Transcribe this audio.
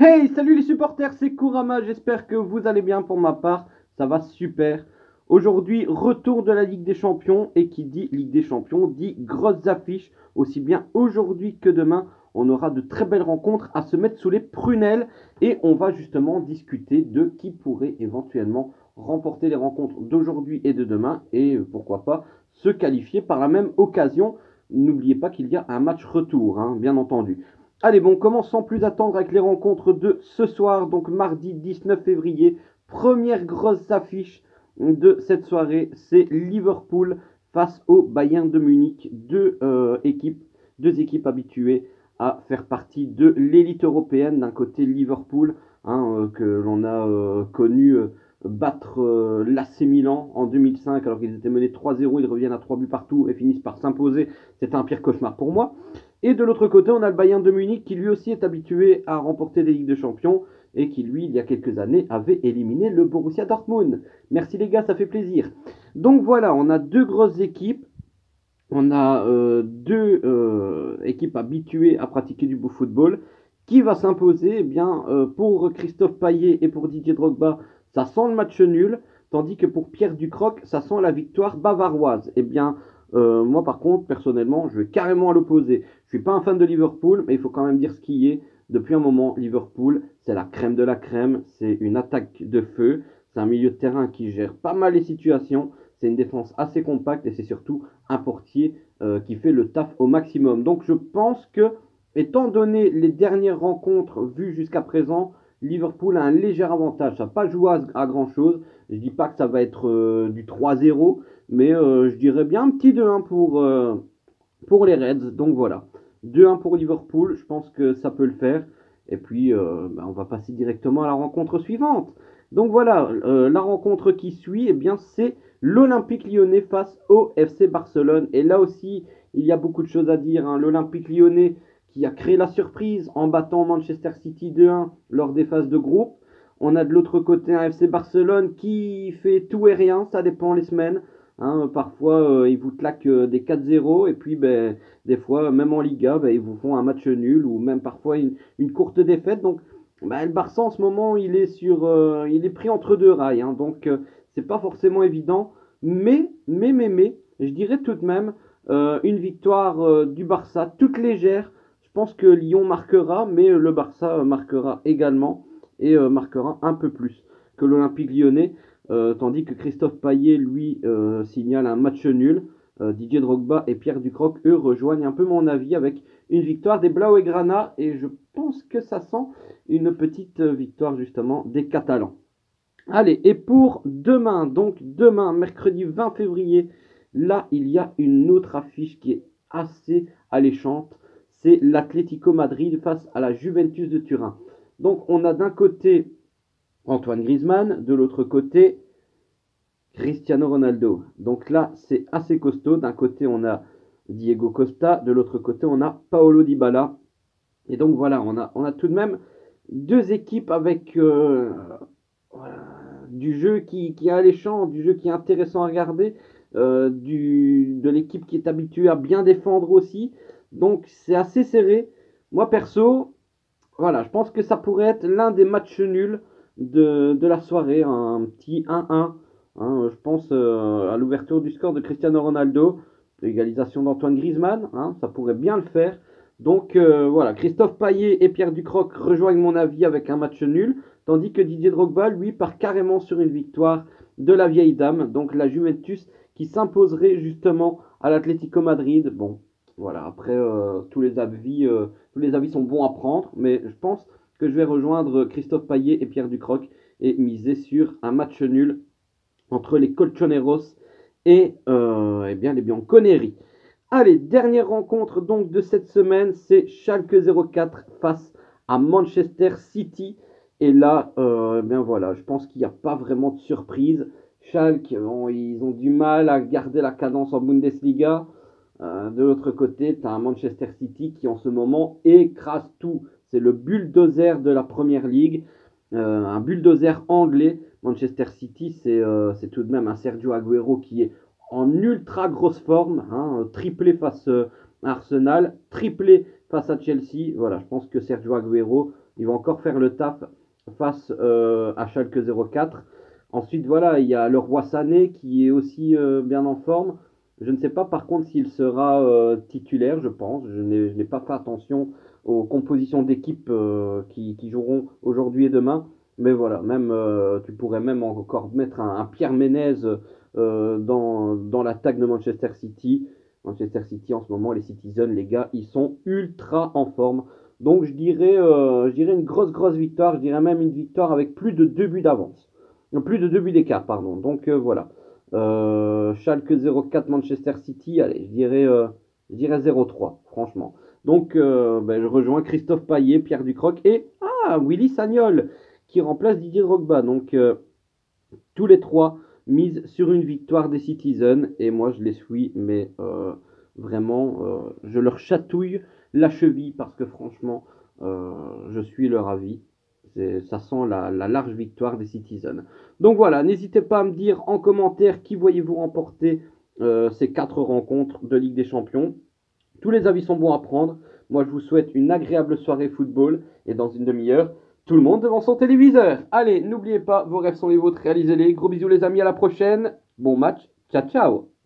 Hey, salut les supporters, c'est Kurama, j'espère que vous allez bien. Pour ma part, ça va super. Aujourd'hui, retour de la Ligue des Champions, et qui dit Ligue des Champions dit grosses affiches, aussi bien aujourd'hui que demain. On aura de très belles rencontres à se mettre sous les prunelles, et on va justement discuter de qui pourrait éventuellement remporter les rencontres d'aujourd'hui et de demain, et pourquoi pas se qualifier par la même occasion. N'oubliez pas qu'il y a un match retour, hein, bien entendu. Allez, bon, on commence sans plus attendre avec les rencontres de ce soir, donc mardi 19 février. Première grosse affiche de cette soirée, c'est Liverpool face au Bayern de Munich. Deux équipes habituées à faire partie de l'élite européenne. D'un côté, Liverpool, que l'on a connu battre l'AC Milan en 2005, alors qu'ils étaient menés 3-0, ils reviennent à 3 buts partout et finissent par s'imposer. C'était un pire cauchemar pour moi. Et de l'autre côté, on a le Bayern de Munich qui lui aussi est habitué à remporter des Ligues de Champions et qui lui, il y a quelques années, avait éliminé le Borussia Dortmund. Merci les gars, ça fait plaisir. Donc voilà, on a deux grosses équipes. On a deux équipes habituées à pratiquer du beau football. Qui va s'imposer? Eh bien, pour Christophe Payet et pour Didier Drogba, ça sent le match nul. Tandis que pour Pierre Ducrocq, ça sent la victoire bavaroise. Eh bien, moi par contre, personnellement, je vais carrément à l'opposé. Je suis pas un fan de Liverpool, mais il faut quand même dire ce qui est. Depuis un moment, Liverpool, c'est la crème de la crème. C'est une attaque de feu. C'est un milieu de terrain qui gère pas mal les situations. C'est une défense assez compacte et c'est surtout un portier qui fait le taf au maximum. Donc je pense que, étant donné les dernières rencontres vues jusqu'à présent, Liverpool a un léger avantage. Ça n'a pas joué à grand chose. Je ne dis pas que ça va être du 3-0, mais je dirais bien un petit 2-1 pour les Reds. Donc voilà, 2-1 pour Liverpool, je pense que ça peut le faire. Et puis, on va passer directement à la rencontre suivante. Donc voilà, la rencontre qui suit, eh bien, c'est l'Olympique Lyonnais face au FC Barcelone. Et là aussi, il y a beaucoup de choses à dire, hein. L'Olympique Lyonnais qui a créé la surprise en battant Manchester City 2-1 lors des phases de groupe. On a de l'autre côté un FC Barcelone qui fait tout et rien, ça dépend les semaines. Hein, parfois, ils vous claquent des 4-0 et puis des fois, même en Liga, ils vous font un match nul ou même parfois une courte défaite. Donc, le Barça en ce moment, il est pris entre deux rails. Hein, donc, c'est pas forcément évident. Mais, je dirais tout de même une victoire du Barça toute légère. Je pense que Lyon marquera, mais le Barça marquera également et marquera un peu plus que l'Olympique Lyonnais. Tandis que Christophe Payet, lui, signale un match nul. Didier Drogba et Pierre Ducrocq, eux, rejoignent un peu mon avis avec une victoire des Blaugrana. Et je pense que ça sent une petite victoire, justement, des Catalans. Allez, et pour demain, donc demain, mercredi 20 février, là, il y a une autre affiche qui est assez alléchante. C'est l'Atlético Madrid face à la Juventus de Turin. Donc, on a d'un côté Antoine Griezmann, de l'autre côté Cristiano Ronaldo. Donc là, c'est assez costaud. D'un côté, on a Diego Costa, de l'autre côté, on a Paolo Dybala. Et donc voilà, on a tout de même deux équipes avec du jeu qui est alléchant, du jeu qui est intéressant à regarder, de l'équipe qui est habituée à bien défendre aussi. Donc c'est assez serré. Moi perso, voilà, je pense que ça pourrait être l'un des matchs nuls de la soirée, un petit 1-1. Hein, je pense à l'ouverture du score de Cristiano Ronaldo, l'égalisation d'Antoine Griezmann, hein, ça pourrait bien le faire. Donc voilà, Christophe Payet et Pierre Ducrocq rejoignent mon avis avec un match nul, tandis que Didier Drogba, lui, part carrément sur une victoire de la vieille dame, donc la Juventus, qui s'imposerait justement à l'Atlético Madrid. Bon, voilà, après tous les avis sont bons à prendre, mais je pense que je vais rejoindre Christophe Payet et Pierre Ducrocq et miser sur un match nul entre les Colchoneros et eh bien, les Bianconeri. Allez, dernière rencontre donc de cette semaine, c'est Schalke 04 face à Manchester City. Et là, eh bien voilà, je pense qu'il n'y a pas vraiment de surprise. Schalke, bon, ils ont du mal à garder la cadence en Bundesliga. De l'autre côté, tu as un Manchester City qui en ce moment écrase tout. C'est le bulldozer de la Première Ligue, un bulldozer anglais. Manchester City, c'est tout de même un Sergio Aguero qui est en ultra grosse forme, hein, triplé face à Arsenal, triplé face à Chelsea. Voilà, je pense que Sergio Aguero, Ils vont encore faire le taf face à Schalke 04. Ensuite, voilà, il y a le Roi Sané qui est aussi bien en forme. Je ne sais pas par contre s'il sera titulaire, je pense. Je n'ai pas fait attention aux compositions d'équipe qui joueront aujourd'hui et demain. Mais voilà, même tu pourrais même encore mettre un Pierre Ménez dans l'attaque de Manchester City. Manchester City en ce moment, les Citizens, les gars, ils sont ultra en forme. Donc je dirais une grosse victoire. Je dirais même une victoire avec plus de 2 buts d'avance. Plus de 2 buts d'écart, pardon. Donc voilà. Schalke 04 Manchester City, allez, je dirais 0-3, franchement. Donc je rejoins Christophe Payet, Pierre Ducroc et Willy Sagnol qui remplace Didier Drogba. Donc tous les trois misent sur une victoire des Citizens et moi je les suis, mais vraiment, je leur chatouille la cheville parce que franchement, je suis leur avis. Ça sent la large victoire des Citizens. Donc voilà, n'hésitez pas à me dire en commentaire qui voyez-vous remporter ces 4 rencontres de Ligue des Champions. Tous les avis sont bons à prendre. Moi, je vous souhaite une agréable soirée football et dans une demi-heure, tout le monde devant son téléviseur. Allez, n'oubliez pas, vos rêves sont les vôtres, réalisez-les. Gros bisous les amis, à la prochaine. Bon match, ciao ciao.